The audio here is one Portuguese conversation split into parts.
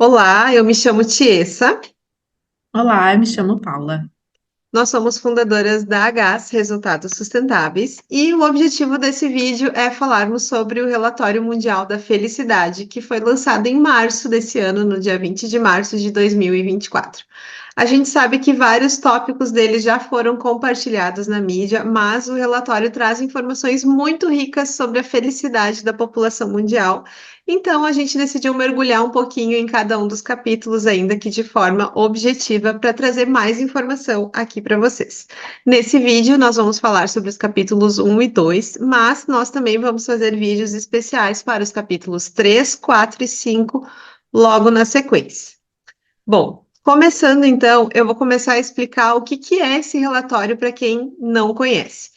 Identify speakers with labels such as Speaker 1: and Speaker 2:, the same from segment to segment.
Speaker 1: Olá, eu me chamo Tiessa.
Speaker 2: Olá, eu me chamo Paula.
Speaker 1: Nós somos fundadoras da Agás Resultados Sustentáveis e o objetivo desse vídeo é falarmos sobre o Relatório Mundial da Felicidade, que foi lançado em março desse ano, no dia 20 de março de 2024. A gente sabe que vários tópicos dele já foram compartilhados na mídia, mas o relatório traz informações muito ricas sobre a felicidade da população mundial. Então, a gente decidiu mergulhar um pouquinho em cada um dos capítulos, ainda que de forma objetiva, para trazer mais informação aqui para vocês. Nesse vídeo, nós vamos falar sobre os capítulos 1 e 2, mas nós também vamos fazer vídeos especiais para os capítulos 3, 4 e 5, logo na sequência. Bom, começando então, eu vou começar a explicar o que é esse relatório para quem não conhece.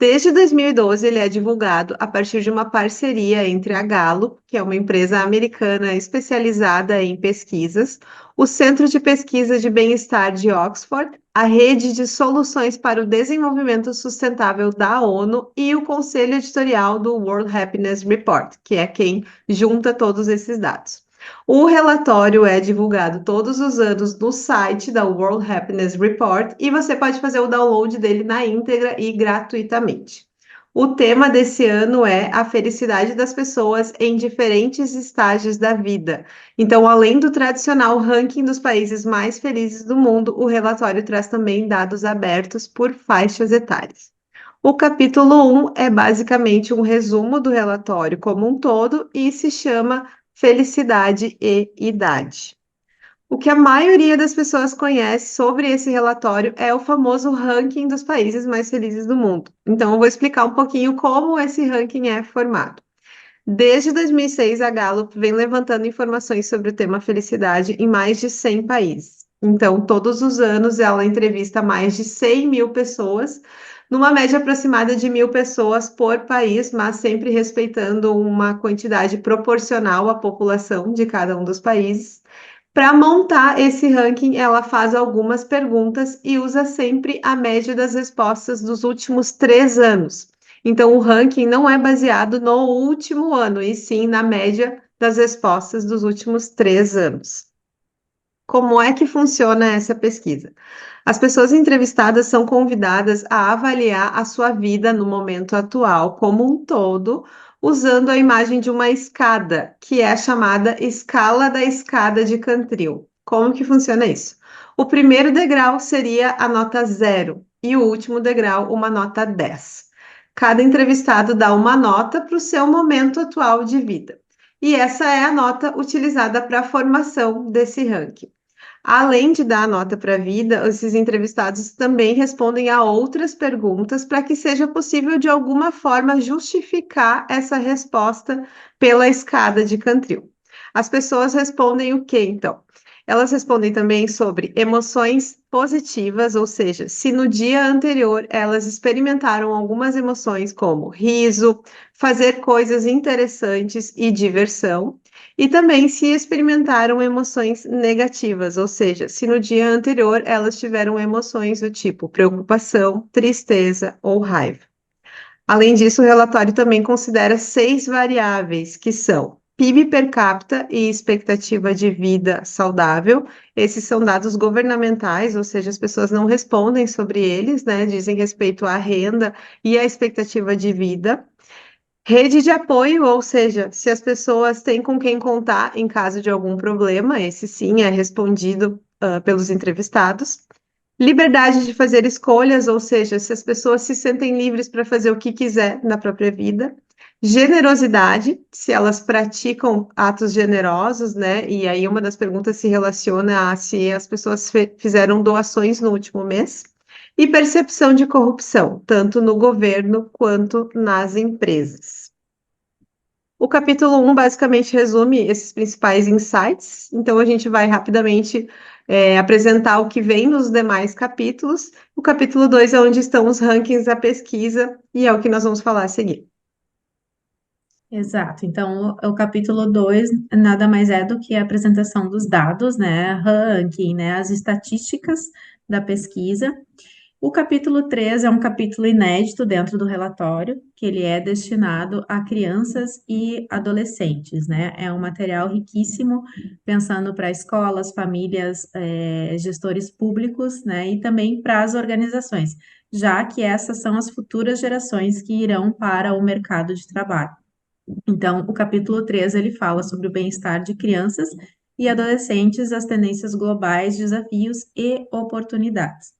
Speaker 1: Desde 2012, ele é divulgado a partir de uma parceria entre a Gallup, que é uma empresa americana especializada em pesquisas, o Centro de Pesquisa de Bem-Estar de Oxford, a Rede de Soluções para o Desenvolvimento Sustentável da ONU e o Conselho Editorial do World Happiness Report, que é quem junta todos esses dados. O relatório é divulgado todos os anos no site da World Happiness Report e você pode fazer o download dele na íntegra e gratuitamente. O tema desse ano é a felicidade das pessoas em diferentes estágios da vida. Então, além do tradicional ranking dos países mais felizes do mundo, o relatório traz também dados abertos por faixas etárias. O capítulo 1 é basicamente um resumo do relatório como um todo e se chama Felicidade e Idade. O que a maioria das pessoas conhece sobre esse relatório é o famoso ranking dos países mais felizes do mundo. Então, eu vou explicar um pouquinho como esse ranking é formado. Desde 2006, a Gallup vem levantando informações sobre o tema felicidade em mais de 100 países. Então, todos os anos, ela entrevista mais de 100 mil pessoas, numa média aproximada de 1.000 pessoas por país, mas sempre respeitando uma quantidade proporcional à população de cada um dos países. Para montar esse ranking, ela faz algumas perguntas e usa sempre a média das respostas dos últimos 3 anos. Então, o ranking não é baseado no último ano, e sim na média das respostas dos últimos 3 anos. Como é que funciona essa pesquisa? As pessoas entrevistadas são convidadas a avaliar a sua vida no momento atual como um todo, usando a imagem de uma escada, que é a chamada escala da escada de Cantril. Como que funciona isso? O primeiro degrau seria a nota 0 e o último degrau uma nota 10. Cada entrevistado dá uma nota para o seu momento atual de vida. E essa é a nota utilizada para a formação desse ranking. Além de dar a nota para a vida, esses entrevistados também respondem a outras perguntas para que seja possível, de alguma forma, justificar essa resposta pela escada de Cantril. As pessoas respondem o quê, então? Elas respondem também sobre emoções positivas, ou seja, se no dia anterior elas experimentaram algumas emoções como riso, fazer coisas interessantes e diversão. E também se experimentaram emoções negativas, ou seja, se no dia anterior elas tiveram emoções do tipo preocupação, tristeza ou raiva. Além disso, o relatório também considera 6 variáveis, que são PIB per capita e expectativa de vida saudável. Esses são dados governamentais, ou seja, as pessoas não respondem sobre eles, né? Dizem respeito à renda e à expectativa de vida. Rede de apoio, ou seja, se as pessoas têm com quem contar em caso de algum problema, esse sim é respondido pelos entrevistados. Liberdade de fazer escolhas, ou seja, se as pessoas se sentem livres para fazer o que quiser na própria vida. Generosidade, se elas praticam atos generosos, né? E aí uma das perguntas se relaciona a se as pessoas fizeram doações no último mês. E percepção de corrupção, tanto no governo quanto nas empresas. O capítulo 1 basicamente resume esses principais insights, então a gente vai rapidamente apresentar o que vem nos demais capítulos. O capítulo 2 é onde estão os rankings da pesquisa e é o que nós vamos falar a seguir.
Speaker 2: Exato. Então, o capítulo 2 nada mais é do que a apresentação dos dados, né, ranking, né, as estatísticas da pesquisa. O capítulo 3 é um capítulo inédito dentro do relatório, que ele é destinado a crianças e adolescentes, né? É um material riquíssimo, pensando para escolas, famílias, gestores públicos, né? E também para as organizações, já que essas são as futuras gerações que irão para o mercado de trabalho. Então, o capítulo 3 ele fala sobre o bem-estar de crianças e adolescentes, as tendências globais, desafios e oportunidades.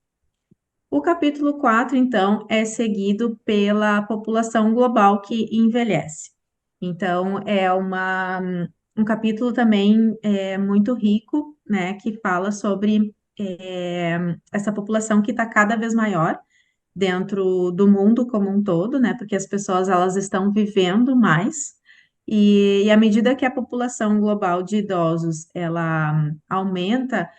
Speaker 2: O capítulo 4, então, é seguido pela população global que envelhece. Então, um capítulo também muito rico, né, que fala sobre essa população que está cada vez maior dentro do mundo como um todo, né, porque as pessoas elas estão vivendo mais, e à medida que a população global de idosos ela aumenta,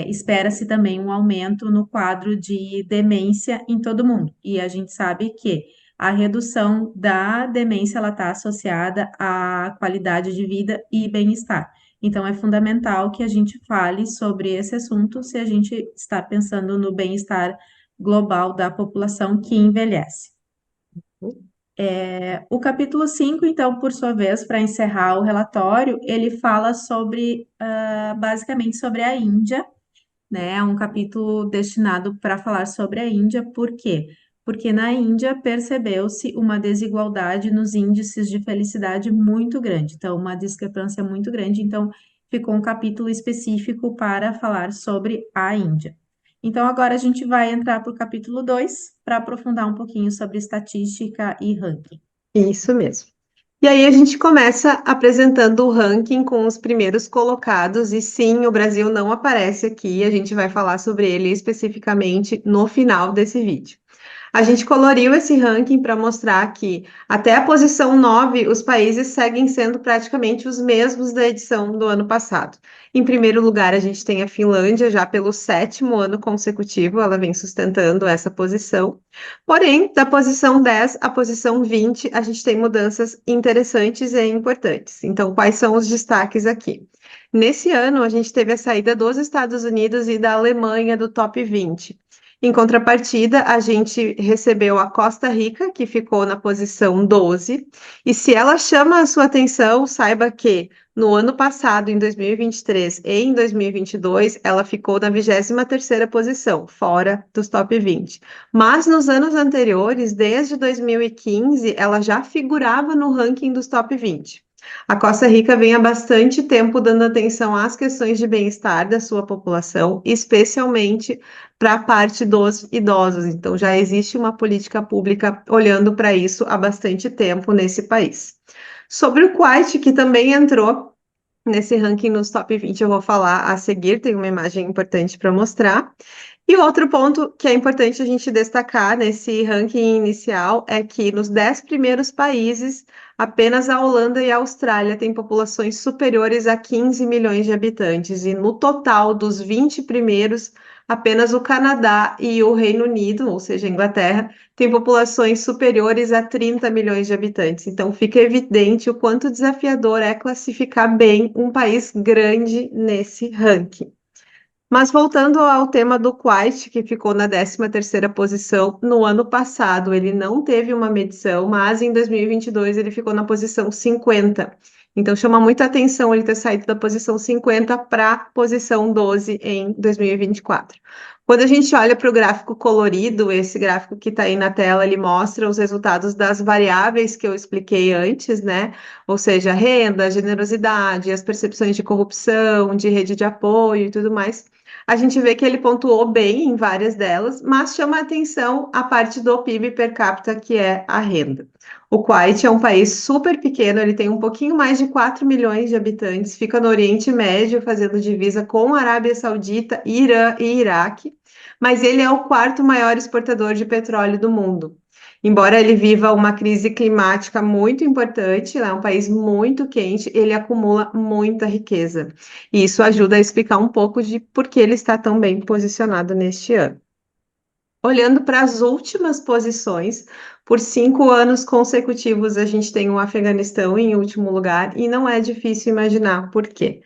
Speaker 2: espera-se também um aumento no quadro de demência em todo mundo. E a gente sabe que a redução da demência ela está associada à qualidade de vida e bem-estar. Então, é fundamental que a gente fale sobre esse assunto se a gente está pensando no bem-estar global da população que envelhece. O capítulo 5, então, por sua vez, para encerrar o relatório, ele fala sobre, basicamente, sobre a Índia, né? É um capítulo destinado para falar sobre a Índia, por quê? Porque na Índia percebeu-se uma desigualdade nos índices de felicidade muito grande, então, uma discrepância muito grande, então, ficou um capítulo específico para falar sobre a Índia. Então, agora a gente vai entrar para o capítulo 2 para aprofundar um pouquinho sobre estatística e ranking.
Speaker 1: Isso mesmo. E aí a gente começa apresentando o ranking com os primeiros colocados, e sim, o Brasil não aparece aqui, a gente vai falar sobre ele especificamente no final desse vídeo. A gente coloriu esse ranking para mostrar que até a posição 9 os países seguem sendo praticamente os mesmos da edição do ano passado. Em primeiro lugar, a gente tem a Finlândia, já pelo 7º ano consecutivo, ela vem sustentando essa posição. Porém, da posição 10 à posição 20, a gente tem mudanças interessantes e importantes. Então, quais são os destaques aqui? Nesse ano, a gente teve a saída dos Estados Unidos e da Alemanha do top 20. Em contrapartida, a gente recebeu a Costa Rica, que ficou na posição 12. E se ela chama a sua atenção, saiba que no ano passado, em 2023 e em 2022, ela ficou na 23ª posição, fora dos top 20. Mas nos anos anteriores, desde 2015, ela já figurava no ranking dos top 20. A Costa Rica vem há bastante tempo dando atenção às questões de bem-estar da sua população, especialmente para a parte dos idosos. Então, já existe uma política pública olhando para isso há bastante tempo nesse país. Sobre o Kuwait, que também entrou nesse ranking nos top 20, eu vou falar a seguir, tem uma imagem importante para mostrar. E outro ponto que é importante a gente destacar nesse ranking inicial é que nos 10 primeiros países, apenas a Holanda e a Austrália têm populações superiores a 15 milhões de habitantes, e no total dos 20 primeiros, apenas o Canadá e o Reino Unido, ou seja, a Inglaterra, têm populações superiores a 30 milhões de habitantes. Então fica evidente o quanto desafiador é classificar bem um país grande nesse ranking. Mas voltando ao tema do Kuwait, que ficou na 13ª posição no ano passado, ele não teve uma medição, mas em 2022 ele ficou na posição 50. Então chama muita atenção ele ter saído da posição 50 para a posição 12 em 2024. Quando a gente olha para o gráfico colorido, esse gráfico que está aí na tela, ele mostra os resultados das variáveis que eu expliquei antes, né? Ou seja, renda, generosidade, as percepções de corrupção, de rede de apoio e tudo mais. A gente vê que ele pontuou bem em várias delas, mas chama a atenção a parte do PIB per capita, que é a renda. O Kuwait é um país super pequeno, ele tem um pouquinho mais de 4 milhões de habitantes, fica no Oriente Médio, fazendo divisa com a Arábia Saudita, Irã e Iraque, mas ele é o quarto maior exportador de petróleo do mundo. Embora ele viva uma crise climática muito importante, é um país muito quente, ele acumula muita riqueza. E isso ajuda a explicar um pouco de por que ele está tão bem posicionado neste ano. Olhando para as últimas posições, por 5 anos consecutivos a gente tem o Afeganistão em último lugar, e não é difícil imaginar por quê.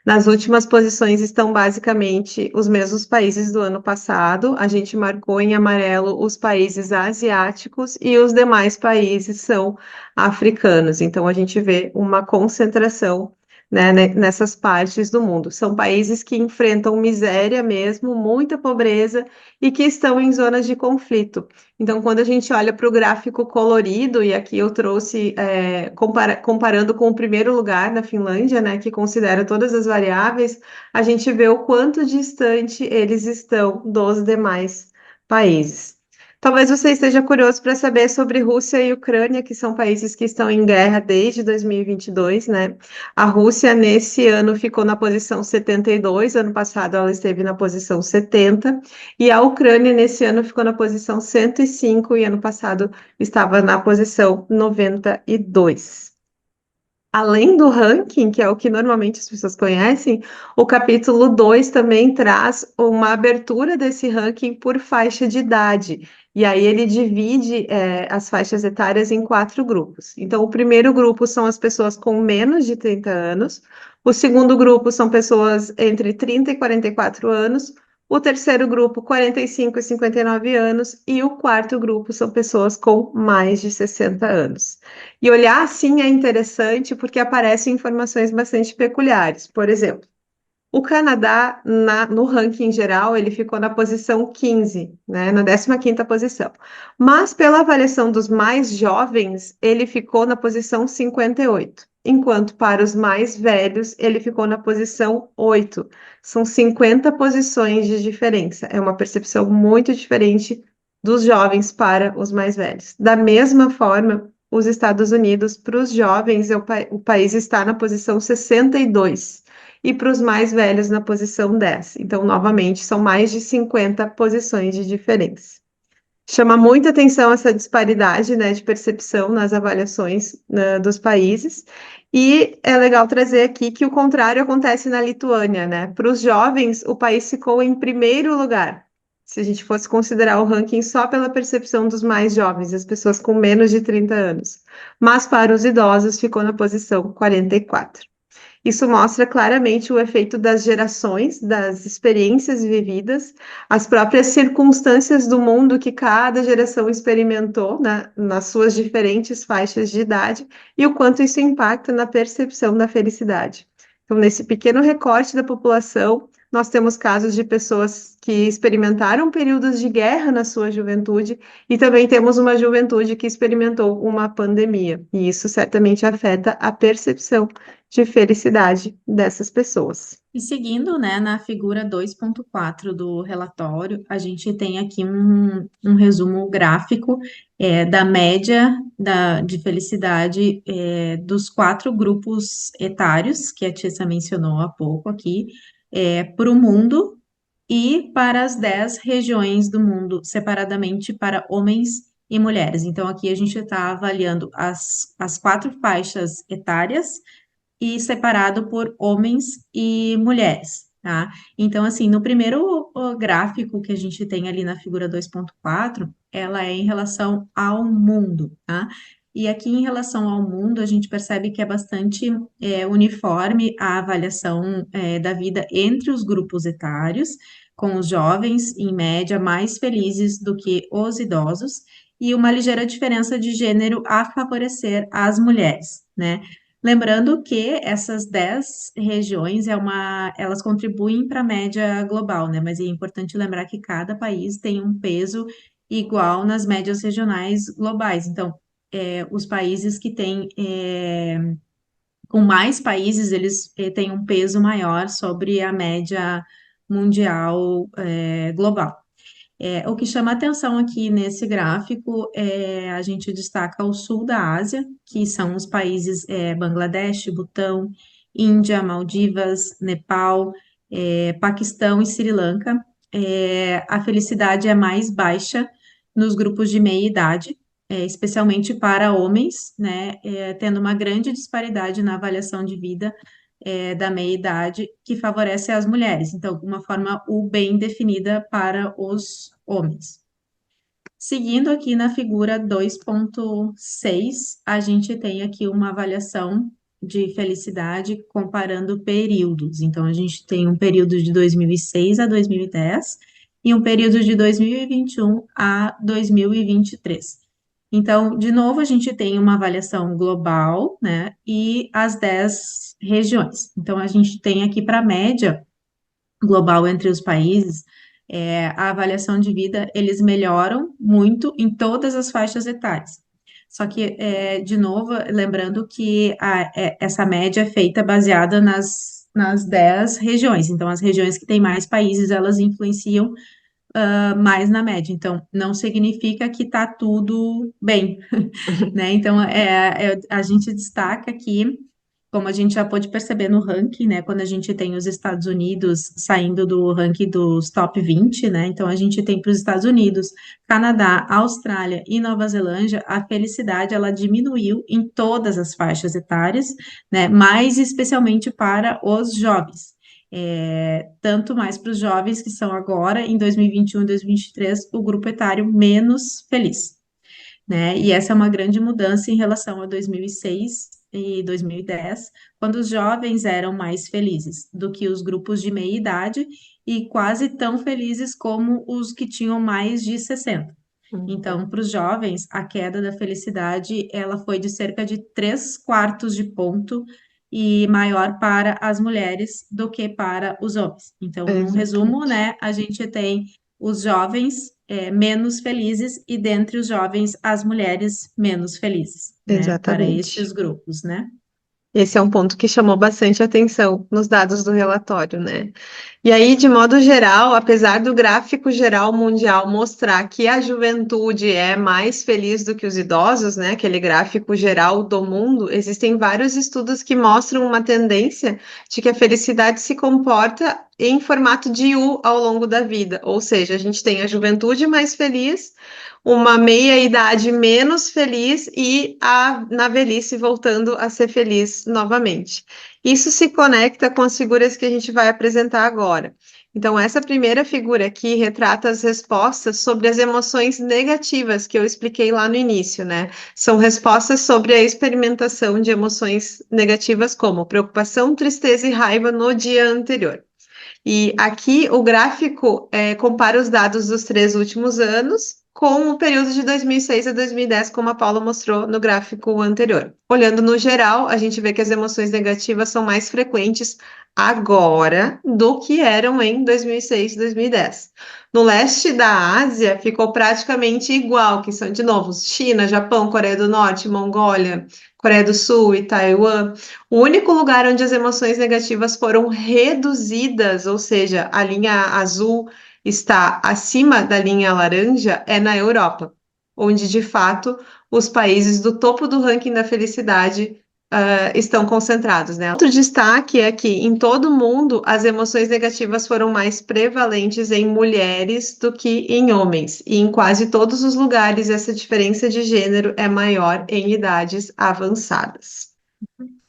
Speaker 1: Nas últimas posições estão basicamente os mesmos países do ano passado. A gente marcou em amarelo os países asiáticos e os demais países são africanos. Então a gente vê uma concentração, né, nessas partes do mundo. São países que enfrentam miséria mesmo, muita pobreza e que estão em zonas de conflito. Então, quando a gente olha para o gráfico colorido, e aqui eu trouxe, comparando com o primeiro lugar na Finlândia, né, que considera todas as variáveis, a gente vê o quanto distante eles estão dos demais países. Talvez você esteja curioso para saber sobre Rússia e Ucrânia, que são países que estão em guerra desde 2022, né? A Rússia, nesse ano, ficou na posição 72, ano passado ela esteve na posição 70. E a Ucrânia, nesse ano, ficou na posição 105 e ano passado estava na posição 92. Além do ranking, que é o que normalmente as pessoas conhecem, o capítulo 2 também traz uma abertura desse ranking por faixa de idade. E aí ele divide, as faixas etárias em quatro grupos. Então, o primeiro grupo são as pessoas com menos de 30 anos, o segundo grupo são pessoas entre 30 e 44 anos, o terceiro grupo, 45 e 59 anos, e o quarto grupo são pessoas com mais de 60 anos. E olhar assim é interessante porque aparecem informações bastante peculiares. Por exemplo, o Canadá, no ranking geral, ele ficou na posição 15, né, na 15ª posição. Mas pela avaliação dos mais jovens, ele ficou na posição 58, enquanto para os mais velhos, ele ficou na posição 8. São 50 posições de diferença. É uma percepção muito diferente dos jovens para os mais velhos. Da mesma forma, os Estados Unidos, para os jovens, o país está na posição 62 e para os mais velhos na posição 10. Então, novamente, são mais de 50 posições de diferença. Chama muita atenção essa disparidade, né, de percepção nas avaliações, né, dos países. E é legal trazer aqui que o contrário acontece na Lituânia, né? Para os jovens, o país ficou em primeiro lugar. Se a gente fosse considerar o ranking só pela percepção dos mais jovens, as pessoas com menos de 30 anos. Mas para os idosos, ficou na posição 44. Isso mostra claramente o efeito das gerações, das experiências vividas, as próprias circunstâncias do mundo que cada geração experimentou, né, nas suas diferentes faixas de idade e o quanto isso impacta na percepção da felicidade. Então, nesse pequeno recorte da população, nós temos casos de pessoas que experimentaram períodos de guerra na sua juventude e também temos uma juventude que experimentou uma pandemia, e isso certamente afeta a percepção de felicidade dessas pessoas.
Speaker 2: E seguindo, né, na figura 2.4 do relatório, a gente tem aqui um resumo gráfico da média de felicidade dos quatro grupos etários que a Tissa mencionou há pouco aqui, para o mundo e para as 10 regiões do mundo, separadamente para homens e mulheres. Então, aqui a gente está avaliando as quatro faixas etárias e separado por homens e mulheres, tá? Então, assim, no primeiro gráfico que a gente tem ali na figura 2.4, ela é em relação ao mundo, tá? E aqui em relação ao mundo, a gente percebe que é bastante uniforme a avaliação da vida entre os grupos etários, com os jovens, em média, mais felizes do que os idosos, e uma ligeira diferença de gênero a favorecer as mulheres, né? Lembrando que essas 10 regiões elas contribuem para a média global, né? Mas é importante lembrar que cada país tem um peso igual nas médias regionais globais. Então, os países que têm, com mais países, eles têm um peso maior sobre a média mundial, global. O que chama atenção aqui nesse gráfico a gente destaca o sul da Ásia, que são os países Bangladesh, Butão, Índia, Maldivas, Nepal, Paquistão e Sri Lanka. A felicidade é mais baixa nos grupos de meia idade, especialmente para homens, né, tendo uma grande disparidade na avaliação de vida da meia-idade que favorece as mulheres. Então, uma forma o bem definida para os homens. Seguindo aqui na figura 2.6, a gente tem aqui uma avaliação de felicidade comparando períodos. Então, a gente tem um período de 2006 a 2010 e um período de 2021 a 2023. Então, de novo, a gente tem uma avaliação global, né, e as 10 regiões. Então, a gente tem aqui para a média global entre os países, a avaliação de vida, eles melhoram muito em todas as faixas etárias. Só que, de novo, lembrando que essa média é feita baseada nas 10 regiões. Então, as regiões que têm mais países, elas influenciam mais na média. Então, não significa que está tudo bem, né? Então, a gente destaca aqui, como a gente já pôde perceber no ranking, né? Quando a gente tem os Estados Unidos saindo do ranking dos top 20, né? Então, a gente tem para os Estados Unidos, Canadá, Austrália e Nova Zelândia, a felicidade, ela diminuiu em todas as faixas etárias, né? Mais especialmente para os jovens. Tanto mais para os jovens que são agora, em 2021 e 2023, o grupo etário menos feliz, né? E essa é uma grande mudança em relação a 2006 e 2010, quando os jovens eram mais felizes do que os grupos de meia idade e quase tão felizes como os que tinham mais de 60. Então, para os jovens, a queda da felicidade, ela foi de cerca de 3/4 de ponto e maior para as mulheres do que para os homens. Então, num resumo,
Speaker 1: Exatamente.
Speaker 2: né, a gente tem os jovens menos felizes e dentre os jovens as mulheres menos felizes, né, para
Speaker 1: Exatamente.
Speaker 2: estes grupos, né?
Speaker 1: Esse é um ponto que chamou bastante atenção nos dados do relatório, né? E aí, de modo geral, apesar do gráfico geral mundial mostrar que a juventude é mais feliz do que os idosos, né? Aquele gráfico geral do mundo, existem vários estudos que mostram uma tendência de que a felicidade se comporta em formato de U ao longo da vida. Ou seja, a gente tem a juventude mais feliz, uma meia-idade menos feliz e na velhice voltando a ser feliz novamente. Isso se conecta com as figuras que a gente vai apresentar agora. Então, essa primeira figura aqui retrata as respostas sobre as emoções negativas que eu expliquei lá no início, né? São respostas sobre a experimentação de emoções negativas como preocupação, tristeza e raiva no dia anterior. E aqui o gráfico compara os dados dos 3 últimos anos com o período de 2006 a 2010, como a Paula mostrou no gráfico anterior. Olhando no geral, a gente vê que as emoções negativas são mais frequentes agora do que eram em 2006 e 2010. No leste da Ásia, ficou praticamente igual, que são, de novo, China, Japão, Coreia do Norte, Mongólia, Coreia do Sul e Taiwan. O único lugar onde as emoções negativas foram reduzidas, ou seja, a linha azul está acima da linha laranja, é na Europa, onde de fato os países do topo do ranking da felicidade estão concentrados, né? Outro destaque é que em todo o mundo as emoções negativas foram mais prevalentes em mulheres do que em homens, e em quase todos os lugares essa diferença de gênero é maior em idades avançadas.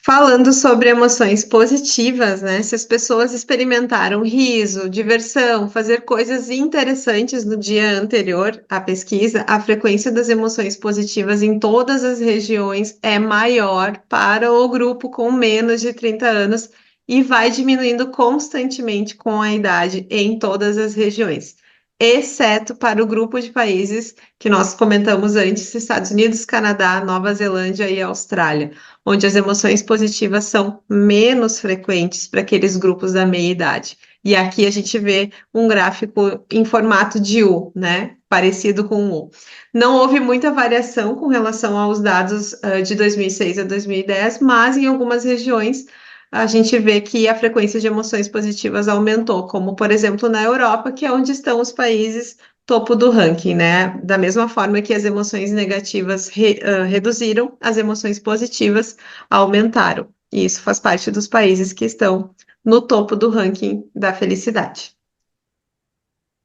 Speaker 1: Falando sobre emoções positivas, né? Se as pessoas experimentaram riso, diversão, fazer coisas interessantes no dia anterior à pesquisa, a frequência das emoções positivas em todas as regiões é maior para o grupo com menos de 30 anos e vai diminuindo constantemente com a idade em todas as regiões, exceto para o grupo de países que nós comentamos antes, Estados Unidos, Canadá, Nova Zelândia e Austrália, onde as emoções positivas são menos frequentes para aqueles grupos da meia-idade. E aqui a gente vê um gráfico em formato de U, né? Parecido com o U. Não houve muita variação com relação aos dados de 2006 a 2010, mas em algumas regiões a gente vê que a frequência de emoções positivas aumentou, como por exemplo na Europa, que é onde estão os países topo do ranking, né? Da mesma forma que as emoções negativas reduziram, as emoções positivas aumentaram. E isso faz parte dos países que estão no topo do ranking da felicidade.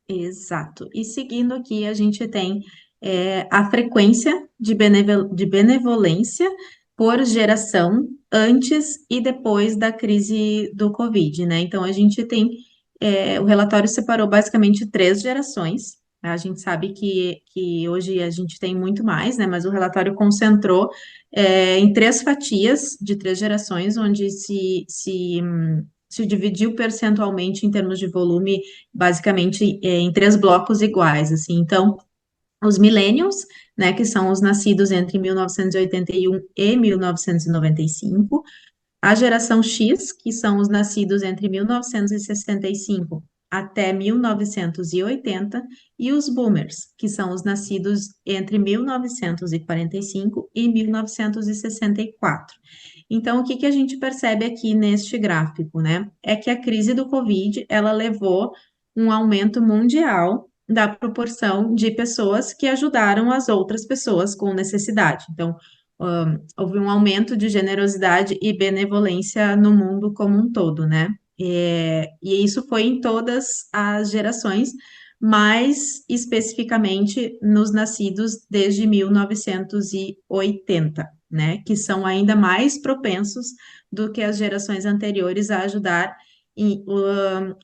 Speaker 2: Exato. E seguindo aqui, a gente tem a frequência de benevolência por geração antes e depois da crise do Covid, né? Então, a gente tem, o relatório separou basicamente 3 gerações. A gente sabe que hoje a gente tem muito mais, né? Mas o relatório concentrou em três fatias de três gerações, onde se dividiu percentualmente em termos de volume, basicamente em três blocos iguais, assim. Então, os millennials, né, que são os nascidos entre 1981 e 1995, a geração X, que são os nascidos entre 1965 até 1980, e os boomers, que são os nascidos entre 1945 e 1964. Então, o que que a gente percebe aqui neste gráfico, né? É que a crise do Covid, ela levou um aumento mundial da proporção de pessoas que ajudaram as outras pessoas com necessidade. Então, houve um aumento de generosidade e benevolência no mundo como um todo, né? E isso foi em todas as gerações, mais especificamente nos nascidos desde 1980, né? Que são ainda mais propensos do que as gerações anteriores a ajudar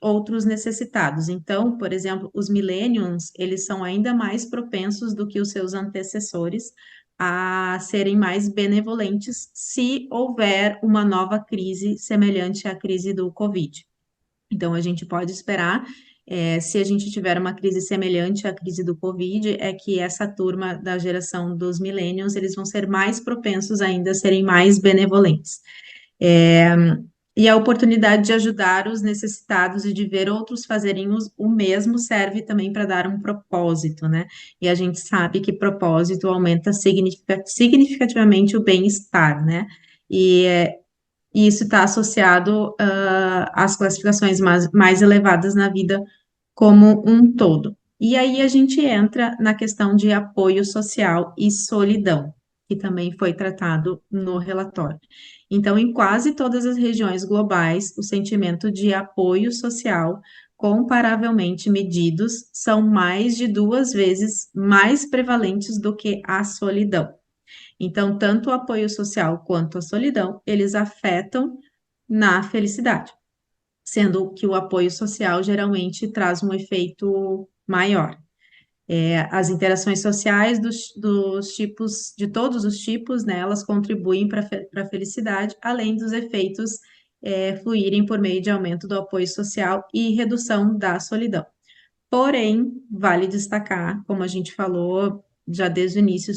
Speaker 2: outros necessitados. Então, por exemplo, os millennials, eles são ainda mais propensos do que os seus antecessores a serem mais benevolentes se houver uma nova crise semelhante à crise do Covid. Então, a gente pode esperar, se a gente tiver uma crise semelhante à crise do Covid, é que essa turma da geração dos millennials, eles vão ser mais propensos ainda a serem mais benevolentes. É, e a oportunidade de ajudar os necessitados e de ver outros fazerem o mesmo serve também para dar um propósito, né? E a gente sabe que propósito aumenta significativamente o bem-estar, né? E isso está associado às classificações mais elevadas na vida como um todo. E aí a gente entra na questão de apoio social e solidão, que também foi tratado no relatório. Então, em quase todas as regiões globais, o sentimento de apoio social, comparavelmente medidos, são mais de 2 vezes mais prevalentes do que a solidão. Então, tanto o apoio social quanto a solidão, eles afetam na felicidade, sendo que o apoio social geralmente traz um efeito maior. As interações sociais dos tipos, de todos os tipos, né, elas contribuem para a felicidade, além dos efeitos fluírem por meio de aumento do apoio social e redução da solidão. Porém, vale destacar, como a gente falou já desde o início,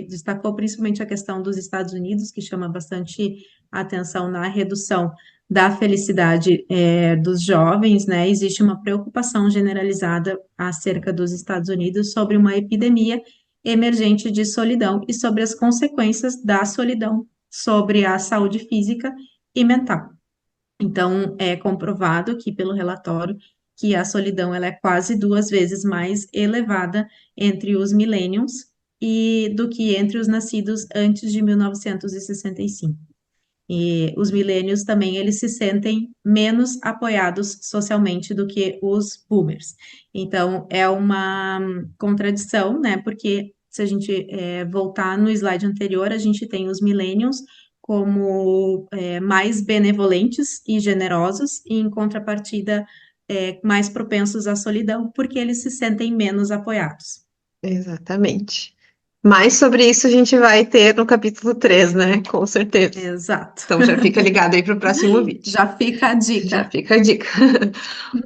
Speaker 2: destacou principalmente a questão dos Estados Unidos, que chama bastante atenção na redução da felicidade dos jovens, né? Existe uma preocupação generalizada acerca dos Estados Unidos sobre uma epidemia emergente de solidão e sobre as consequências da solidão sobre a saúde física e mental. Então, é comprovado aqui pelo relatório que a solidão ela é quase 2 vezes mais elevada entre os millennials e do que entre os nascidos antes de 1965. E os millennials também, eles se sentem menos apoiados socialmente do que os boomers. Então, é uma contradição, né? Porque se a gente voltar no slide anterior, a gente tem os millennials como mais benevolentes e generosos, e em contrapartida, mais propensos à solidão, porque eles se sentem menos apoiados.
Speaker 1: Exatamente. Mais sobre isso a gente vai ter no capítulo 3, né? Com certeza.
Speaker 2: Exato.
Speaker 1: Então já fica ligado aí para o próximo vídeo.
Speaker 2: Já fica a
Speaker 1: Já
Speaker 2: dica.
Speaker 1: fica a dica.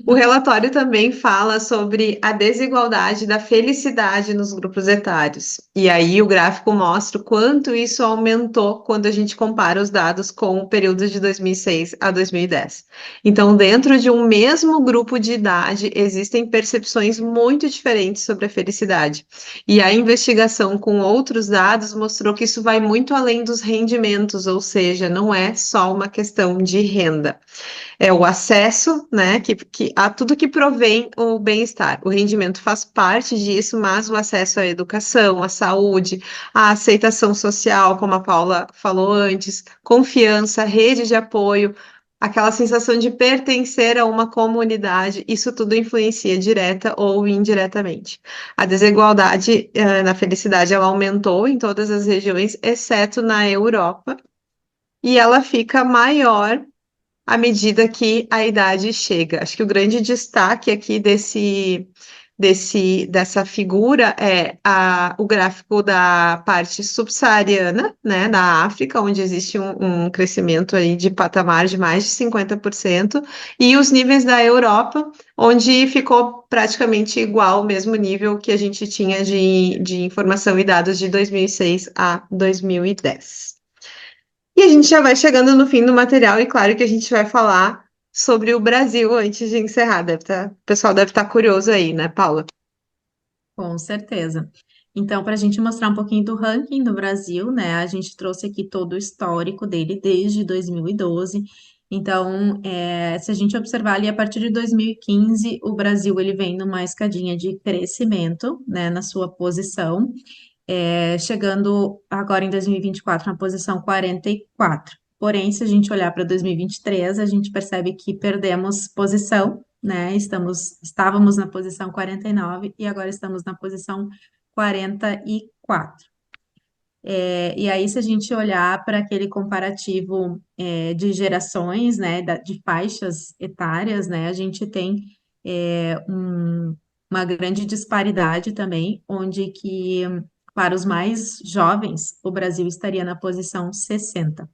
Speaker 1: O relatório também fala sobre a desigualdade da felicidade nos grupos etários. E aí o gráfico mostra o quanto isso aumentou quando a gente compara os dados com o período de 2006 a 2010. Então, dentro de um mesmo grupo de idade, existem percepções muito diferentes sobre a felicidade. E a investigação com outros dados mostrou que isso vai muito além dos rendimentos, ou seja, não é só uma questão de renda. É o acesso, né, a tudo que provém o bem-estar. O rendimento faz parte disso, mas o acesso à educação, à saúde, à aceitação social, como a Paula falou antes, confiança, rede de apoio, aquela sensação de pertencer a uma comunidade, isso tudo influencia direta ou indiretamente. A desigualdade, na felicidade, ela aumentou em todas as regiões, exceto na Europa, e ela fica maior à medida que a idade chega. Acho que o grande destaque aqui dessa figura é o gráfico da parte subsaariana, né, da África, onde existe um crescimento aí de patamar de mais de 50%, e os níveis da Europa, onde ficou praticamente igual, o mesmo nível que a gente tinha de informação e dados de 2006 a 2010. E a gente já vai chegando no fim do material, e claro que a gente vai falar sobre o Brasil antes de encerrar. O pessoal deve estar curioso aí, né, Paula?
Speaker 2: Com certeza. Então, para a gente mostrar um pouquinho do ranking do Brasil, né? A gente trouxe aqui todo o histórico dele desde 2012. Então, se a gente observar ali a partir de 2015, o Brasil ele vem numa escadinha de crescimento, né, na sua posição, chegando agora em 2024 na posição 44. Porém, se a gente olhar para 2023, a gente percebe que perdemos posição, né? Estávamos na posição 49 e agora estamos na posição 44. E aí, se a gente olhar para aquele comparativo de gerações, né, de faixas etárias, né, a gente tem uma grande disparidade também, onde que para os mais jovens o Brasil estaria na posição 60,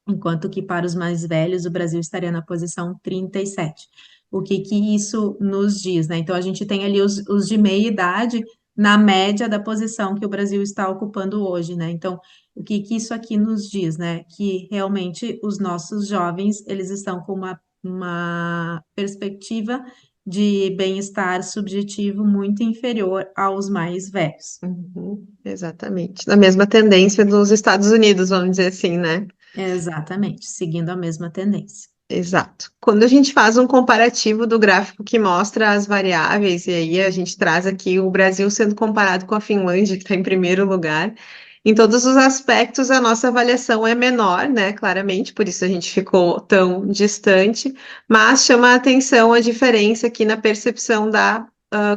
Speaker 2: enquanto que para os mais velhos o Brasil estaria na posição 37. O que que isso nos diz, né? Então a gente tem ali os de meia idade na média da posição que o Brasil está ocupando hoje, né? Então, o que que isso aqui nos diz, né? Que realmente os nossos jovens, eles estão com uma perspectiva de bem-estar subjetivo muito inferior aos mais velhos.
Speaker 1: Uhum, exatamente. Na mesma tendência dos Estados Unidos, vamos dizer assim, né?
Speaker 2: Exatamente, seguindo a mesma tendência.
Speaker 1: Exato. Quando a gente faz um comparativo do gráfico que mostra as variáveis, e aí a gente traz aqui o Brasil sendo comparado com a Finlândia, que está em primeiro lugar, em todos os aspectos a nossa avaliação é menor, né? Claramente, por isso a gente ficou tão distante, mas chama a atenção a diferença aqui na percepção da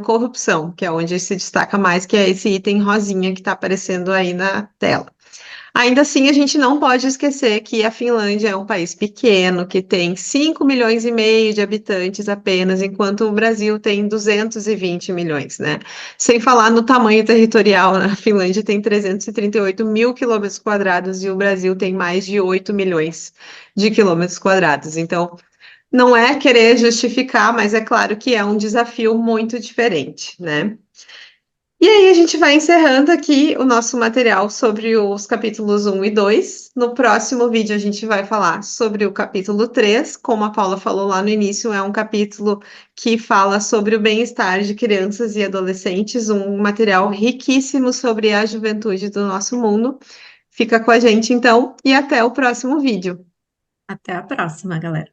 Speaker 1: corrupção, que é onde se destaca mais, que é esse item rosinha que está aparecendo aí na tela. Ainda assim, a gente não pode esquecer que a Finlândia é um país pequeno, que tem 5,5 milhões de habitantes apenas, enquanto o Brasil tem 220 milhões, né? Sem falar no tamanho territorial, né? A Finlândia tem 338 mil quilômetros quadrados e o Brasil tem mais de 8 milhões de quilômetros quadrados. Então, não é querer justificar, mas é claro que é um desafio muito diferente, né? E aí a gente vai encerrando aqui o nosso material sobre os capítulos 1 e 2. No próximo vídeo a gente vai falar sobre o capítulo 3. Como a Paula falou lá no início, é um capítulo que fala sobre o bem-estar de crianças e adolescentes, um material riquíssimo sobre a juventude do nosso mundo. Fica com a gente então e até o próximo vídeo.
Speaker 2: Até a próxima, galera.